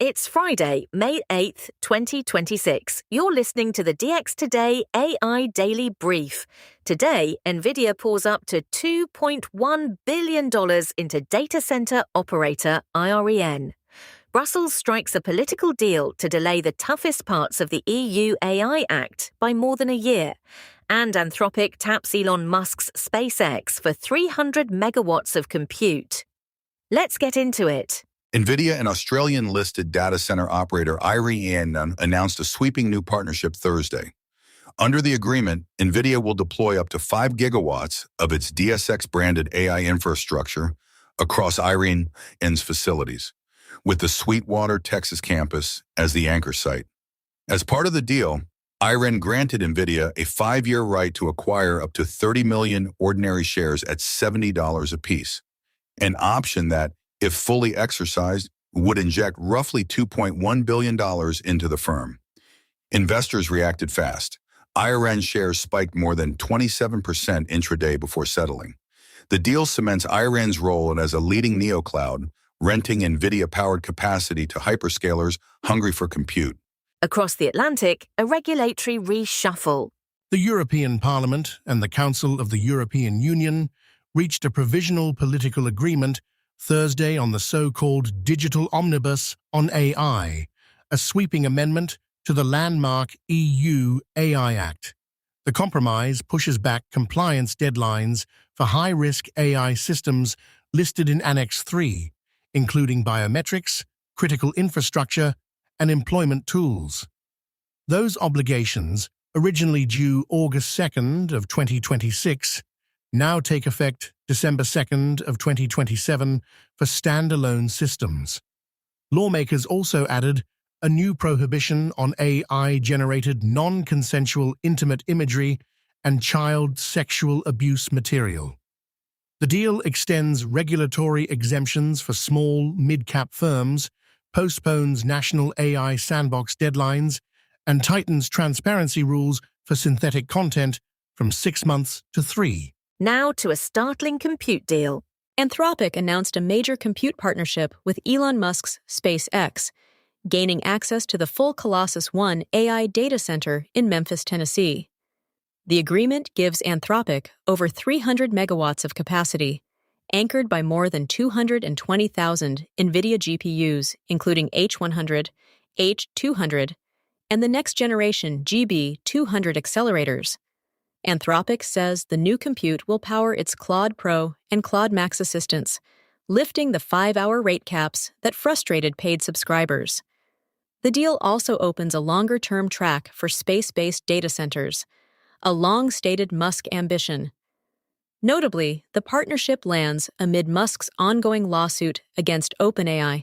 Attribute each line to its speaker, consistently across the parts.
Speaker 1: It's Friday, May 8th, 2026. You're listening to the DX Today AI Daily Brief. Today, NVIDIA pours up to $2.1 billion into data center operator IREN. Brussels strikes a political deal to delay the toughest parts of the EU AI Act by more than a year. And Anthropic taps Elon Musk's SpaceX for 300 megawatts of compute. Let's get into it.
Speaker 2: NVIDIA and Australian-listed data center operator IREN announced a sweeping new partnership Thursday. Under the agreement, NVIDIA will deploy up to 5 gigawatts of its DSX-branded AI infrastructure across IREN's facilities, with the Sweetwater, Texas campus as the anchor site. As part of the deal, IREN granted NVIDIA a 5-year right to acquire up to 30 million ordinary shares at $70 apiece, an option that, if fully exercised, would inject roughly $2.1 billion into the firm. Investors reacted fast. IREN shares spiked more than 27% intraday before settling. The deal cements IREN's role as a leading neocloud, renting NVIDIA-powered capacity to hyperscalers hungry for compute.
Speaker 1: Across the Atlantic, a regulatory reshuffle.
Speaker 3: The European Parliament and the Council of the European Union reached a provisional political agreement Thursday on the so-called Digital Omnibus on AI, a sweeping amendment to the landmark EU AI Act. The compromise pushes back compliance deadlines for high-risk AI systems listed in Annex 3, including biometrics, critical infrastructure, and employment tools. Those obligations, originally due August 2nd of 2026, now take effect December 2nd of 2027 for standalone systems. Lawmakers also added a new prohibition on AI-generated non-consensual intimate imagery and child sexual abuse material. The deal extends regulatory exemptions for small, mid-cap firms, postpones national AI sandbox deadlines, and tightens transparency rules for synthetic content from 6 months to 3.
Speaker 1: Now to a startling compute deal.
Speaker 4: Anthropic announced a major compute partnership with Elon Musk's SpaceX, gaining access to the full Colossus 1 AI data center in Memphis, Tennessee. The agreement gives Anthropic over 300 megawatts of capacity, anchored by more than 220,000 NVIDIA GPUs, including H100, H200, and the next-generation GB200 accelerators. Anthropic says the new compute will power its Claude Pro and Claude Max assistants, lifting the 5-hour rate caps that frustrated paid subscribers. The deal also opens a longer-term track for space-based data centers, a long-stated Musk ambition. Notably, the partnership lands amid Musk's ongoing lawsuit against OpenAI,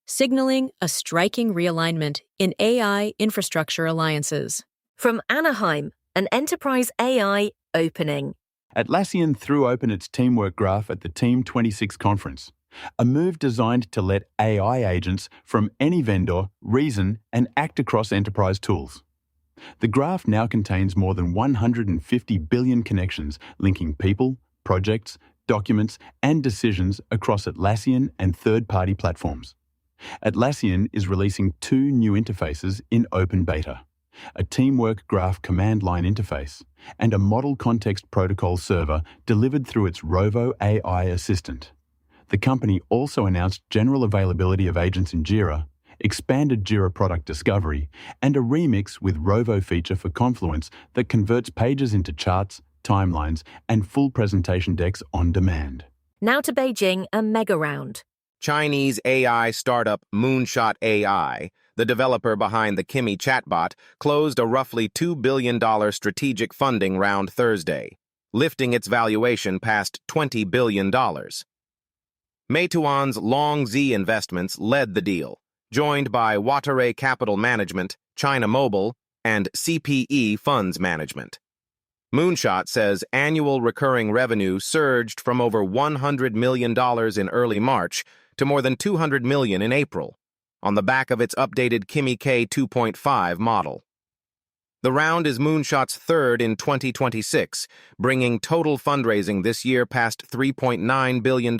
Speaker 4: signaling a striking realignment in AI infrastructure alliances.
Speaker 1: From Anaheim, an enterprise AI opening.
Speaker 5: Atlassian threw open its teamwork graph at the Team 26 conference, a move designed to let AI agents from any vendor reason and act across enterprise tools. The graph now contains more than 150 billion connections linking people, projects, documents, and decisions across Atlassian and third-party platforms. Atlassian is releasing 2 new interfaces in open beta: a Teamwork Graph command line interface, and a Model Context Protocol server delivered through its Rovo AI assistant. The company also announced general availability of agents in Jira, expanded Jira product discovery, and a remix with Rovo feature for Confluence that converts pages into charts, timelines, and full presentation decks on demand.
Speaker 1: Now to Beijing, a mega round.
Speaker 6: Chinese AI startup Moonshot AI, the developer behind the Kimi chatbot, closed a roughly $2 billion strategic funding round Thursday, lifting its valuation past $20 billion. Meituan's Long Z Investments led the deal, joined by Wateree Capital Management, China Mobile, and CPE Funds Management. Moonshot says annual recurring revenue surged from over $100 million in early March to more than $200 million in April, on the back of its updated Kimi K 2.5 model. The round is Moonshot's third in 2026, bringing total fundraising this year past $3.9 billion.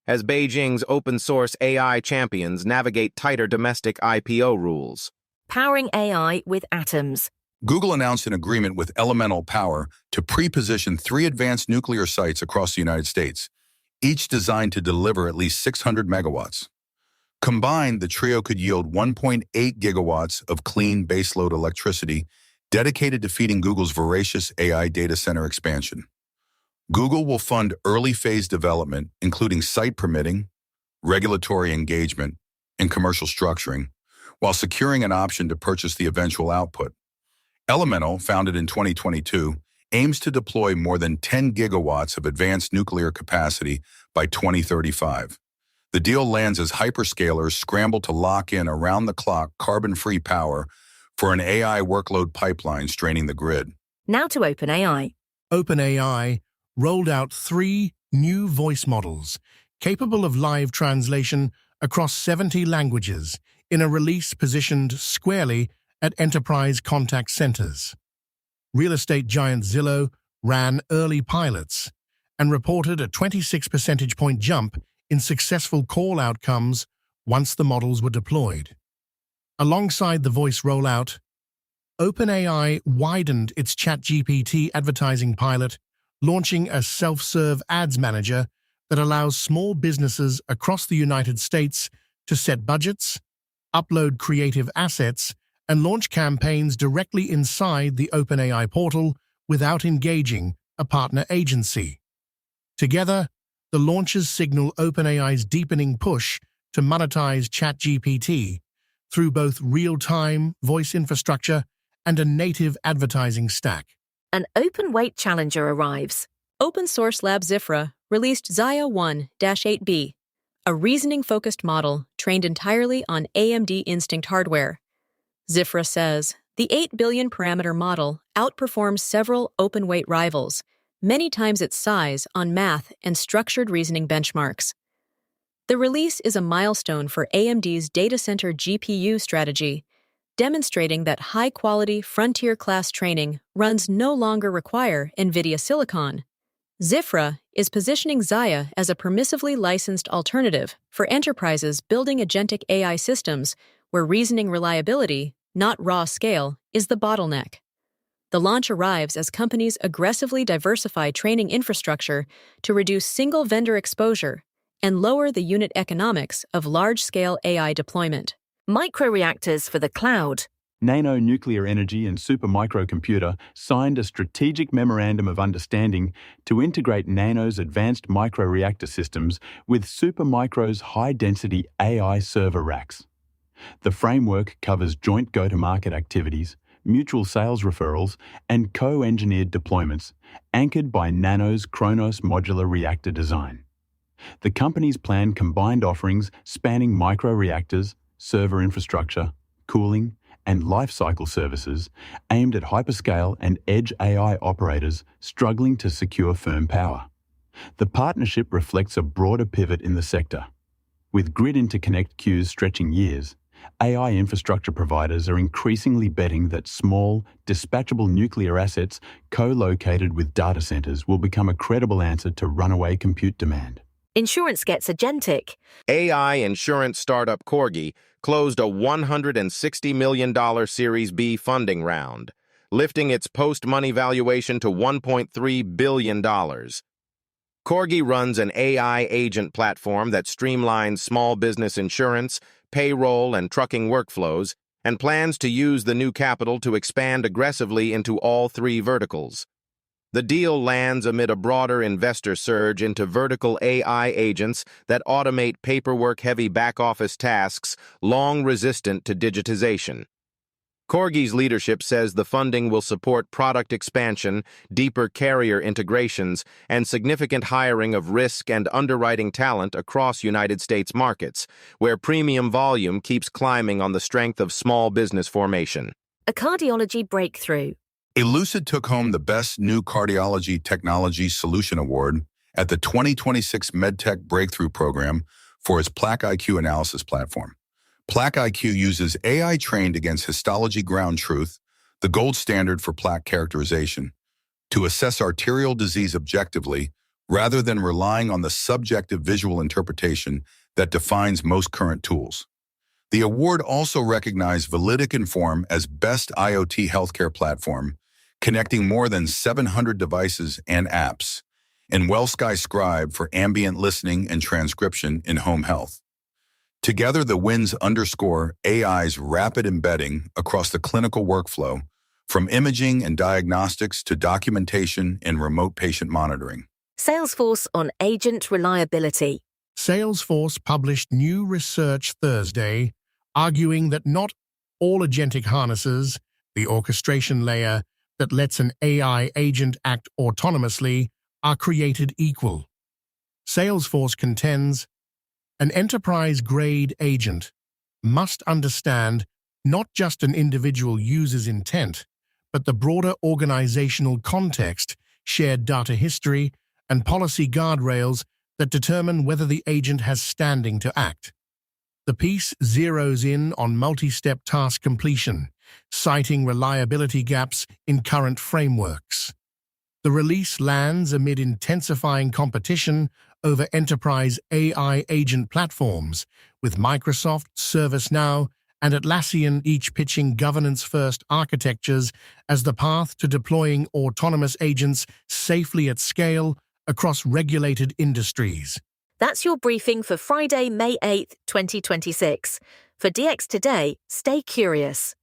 Speaker 6: as Beijing's open-source AI champions navigate tighter domestic IPO rules.
Speaker 1: Powering AI with atoms.
Speaker 2: Google announced an agreement with Elementl Power to pre-position 3 advanced nuclear sites across the United States, each designed to deliver at least 600 megawatts. Combined, the trio could yield 1.8 gigawatts of clean baseload electricity dedicated to feeding Google's voracious AI data center expansion. Google will fund early-phase development, including site permitting, regulatory engagement, and commercial structuring, while securing an option to purchase the eventual output. Elementl, founded in 2022, aims to deploy more than 10 gigawatts of advanced nuclear capacity by 2035. The deal lands as hyperscalers scramble to lock in around-the-clock carbon-free power for an AI workload pipeline straining the grid.
Speaker 1: Now to OpenAI.
Speaker 3: OpenAI rolled out 3 new voice models capable of live translation across 70 languages in a release positioned squarely at enterprise contact centers. Real estate giant Zillow ran early pilots and reported a 26 percentage point jump in successful call outcomes once the models were deployed. Alongside the voice rollout, OpenAI widened its ChatGPT advertising pilot, launching a self-serve ads manager that allows small businesses across the United States to set budgets, upload creative assets, and launch campaigns directly inside the OpenAI portal without engaging a partner agency. Together, the launches signal OpenAI's deepening push to monetize ChatGPT through both real-time voice infrastructure and a native advertising stack.
Speaker 1: An open-weight challenger arrives.
Speaker 4: Open-source lab Zyphra released Zyphra 1-8B, a reasoning-focused model trained entirely on AMD Instinct hardware. Zyphra says the 8 billion parameter model outperforms several open-weight rivals, many times its size on math and structured reasoning benchmarks. The release is a milestone for AMD's data center GPU strategy, demonstrating that high-quality frontier-class training runs no longer require NVIDIA silicon. Zyphra is positioning Zyphra as a permissively licensed alternative for enterprises building agentic AI systems where reasoning reliability, not raw scale, is the bottleneck. The launch arrives as companies aggressively diversify training infrastructure to reduce single-vendor exposure and lower the unit economics of large-scale AI deployment.
Speaker 1: Microreactors for the cloud.
Speaker 5: NANO Nuclear Energy and Supermicro Computer signed a strategic memorandum of understanding to integrate NANO's advanced microreactor systems with Supermicro's high-density AI server racks. The framework covers joint go-to-market activities, mutual sales referrals, and co-engineered deployments, anchored by NANO's Kronos modular reactor design. The companies plan combined offerings spanning microreactors, server infrastructure, cooling, and lifecycle services aimed at hyperscale and edge AI operators struggling to secure firm power. The partnership reflects a broader pivot in the sector. With grid interconnect queues stretching years, AI infrastructure providers are increasingly betting that small, dispatchable nuclear assets co-located with data centers will become a credible answer to runaway compute demand.
Speaker 1: Insurance gets agentic.
Speaker 6: AI insurance startup Corgi closed a $160 million Series B funding round, lifting its post-money valuation to $1.3 billion. Corgi runs an AI agent platform that streamlines small business insurance, payroll, and trucking workflows, and plans to use the new capital to expand aggressively into all 3 verticals. The deal lands amid a broader investor surge into vertical AI agents that automate paperwork-heavy back-office tasks long resistant to digitization. Corgi's leadership says the funding will support product expansion, deeper carrier integrations, and significant hiring of risk and underwriting talent across United States markets, where premium volume keeps climbing on the strength of small business formation.
Speaker 1: A cardiology breakthrough.
Speaker 2: Elucid took home the Best New Cardiology Technology Solution Award at the 2026 MedTech Breakthrough program for its Plaque-IQ analysis platform. Plaque-IQ uses AI trained against histology ground truth, the gold standard for plaque characterization, to assess arterial disease objectively rather than relying on the subjective visual interpretation that defines most current tools. The award also recognized Validic Inform as Best IoT Healthcare Platform, connecting more than 700 devices and apps, and WellSky Scribe for ambient listening and transcription in home health. Together, the wins underscore AI's rapid embedding across the clinical workflow, from imaging and diagnostics to documentation and remote patient monitoring.
Speaker 1: Salesforce on agent reliability.
Speaker 3: Salesforce published new research Thursday, arguing that not all agentic harnesses, the orchestration layer that lets an AI agent act autonomously, are created equal. Salesforce contends an enterprise-grade agent must understand not just an individual user's intent, but the broader organizational context, shared data history, and policy guardrails that determine whether the agent has standing to act. The piece zeroes in on multi-step task completion, citing reliability gaps in current frameworks. The release lands amid intensifying competition over enterprise AI agent platforms, with Microsoft, ServiceNow, and Atlassian each pitching governance-first architectures as the path to deploying autonomous agents safely at scale across regulated industries.
Speaker 1: That's your briefing for Friday, May 8th, 2026. For DX Today, stay curious.